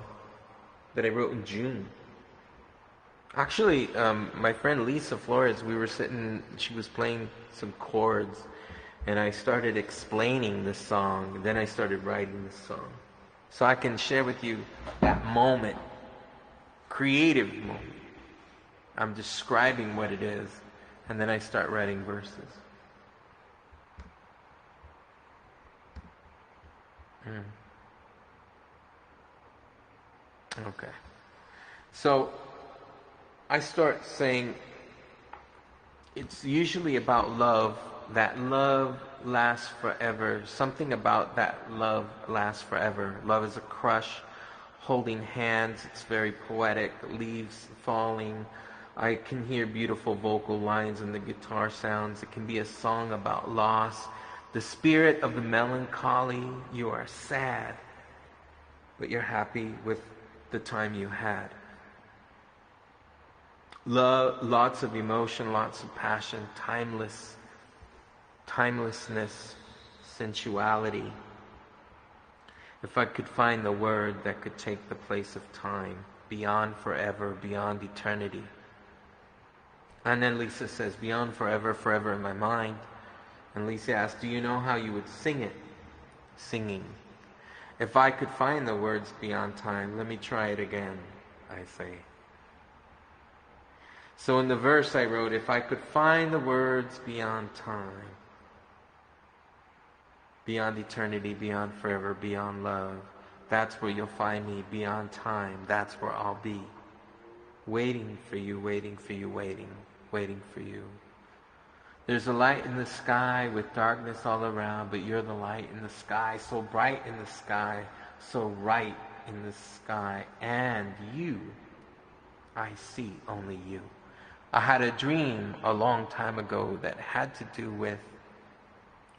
that I wrote in June. Actually, my friend Lisa Flores, we were sitting, she was playing some chords, and I started explaining the song, then I started writing the song. So I can share with you that moment, creative moment. I'm describing what it is, and then I start writing verses. Okay. So I start saying it's usually about love, that love lasts forever. Something about that love lasts forever. Love is a crush, holding hands. It's very poetic. Leaves falling. I can hear beautiful vocal lines and the guitar sounds. It can be a song about loss. The spirit of the melancholy. You are sad, but you're happy with the time you had. Love, lots of emotion, lots of passion, timelessness, sensuality. If I could find the word that could take the place of time, beyond forever, beyond eternity. And then Lisa says, beyond forever, forever in my mind. And Lisa asks, do you know how you would sing it? Singing. If I could find the words beyond time, let me try it again. I say. So in the verse I wrote, if I could find the words beyond time, beyond eternity, beyond forever, beyond love, that's where you'll find me. Beyond time, that's where I'll be. Waiting for you, waiting for you, waiting for you. There's a light in the sky with darkness all around, but you're the light in the sky, so bright in the sky, so right in the sky. And you, I see only you. I had a dream a long time ago that had to do with,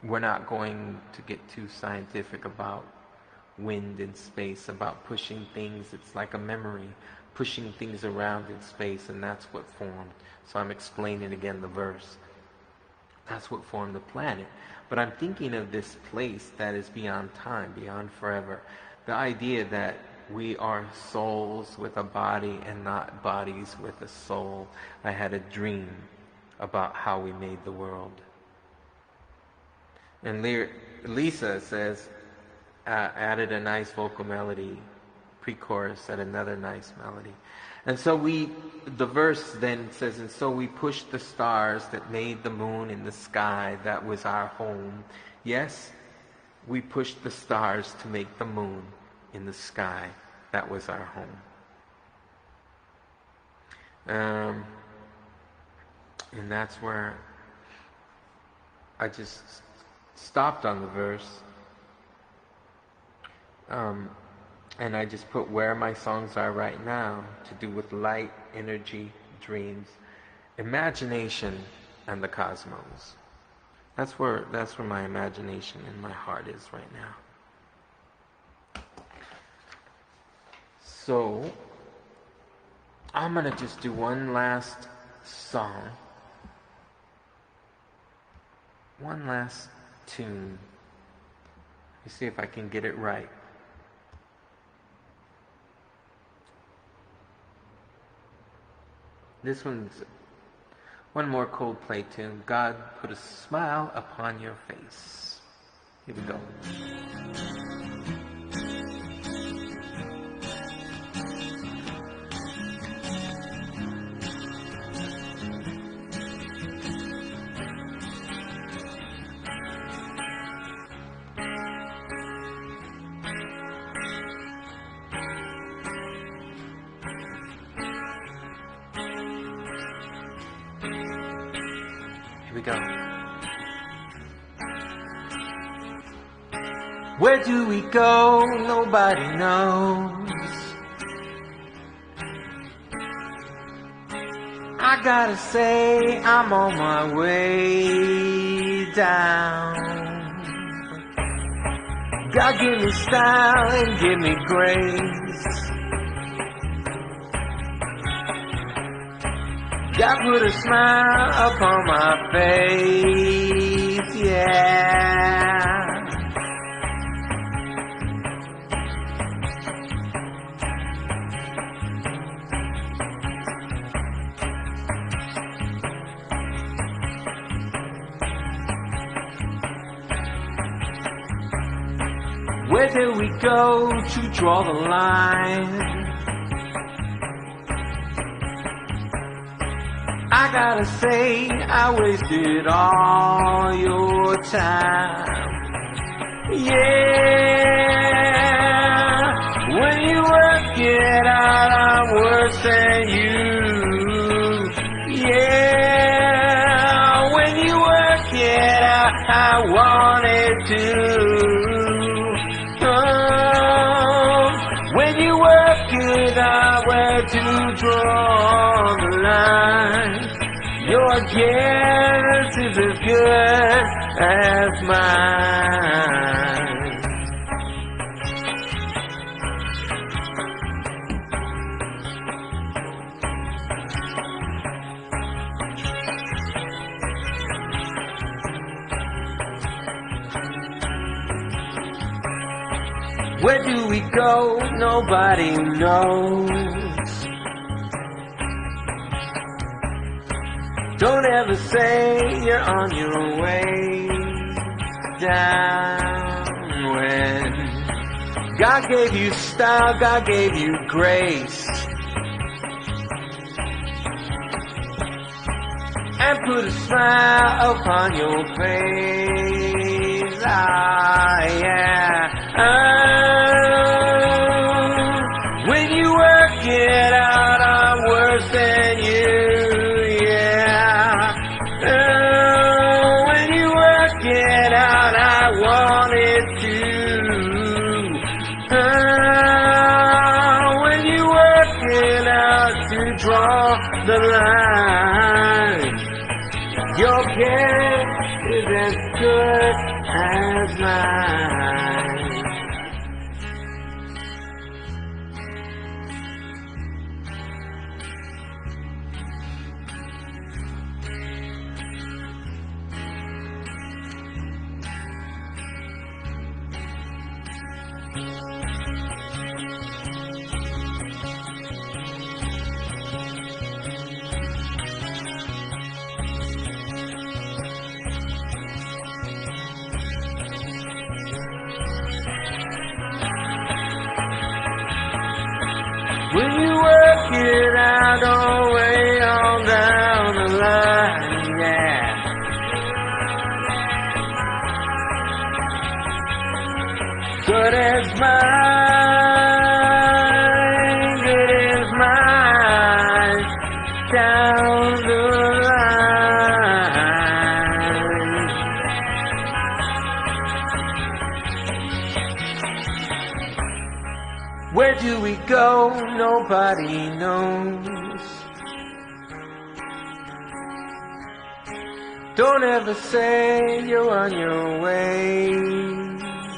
we're not going to get too scientific about wind in space, about pushing things. It's like a memory, pushing things around in space, and that's what formed. So I'm explaining again the verse. That's what formed the planet. But I'm thinking of this place that is beyond time, beyond forever. The idea that we are souls with a body and not bodies with a soul. I had a dream about how we made the world. And Lisa says, added a nice vocal melody, pre-chorus, and another nice melody. And so the verse then says, and so we pushed the stars that made the moon in the sky. That was our home. Yes, we pushed the stars to make the moon in the sky. That was our home. And that's where I just stopped on the verse. And I just put where my songs are right now, to do with light, energy, dreams, imagination, and the cosmos. That's where my imagination and my heart is right now. So I'm gonna just do one last song, one last tune. Let me see if I can get it right. This one's one more Coldplay tune. God put a smile upon your face. Here we go. Here we go. Where do we go? Nobody knows. I gotta say, I'm on my way down. God give me style and give me grace. God put a smile upon my face, yeah. Where do we go to draw the line? I gotta say, I wasted all your time. Yeah, when you work it out, I'm worse than you. Yeah, when you work it out, I wanted to. When you work it out, where to draw the line? Your guess is as good as mine. Where do we go? Nobody knows. Don't ever say you're on your way down. When God gave you style, God gave you grace. and put a smile upon your face. Ah, yeah. When you work it out, I'm worse than you, yeah. When you work it out, I wanted to. When you work it out to draw the line, your guess is as good as mine. When you work it out all the way on down the line, yeah. Good as mine, good as mine, down the line. Where do we go? Nobody knows. Don't ever say you're on your way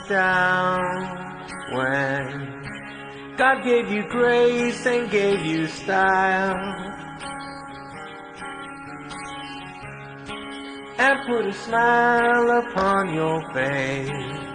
down when God gave you grace and gave you style and put a smile upon your face.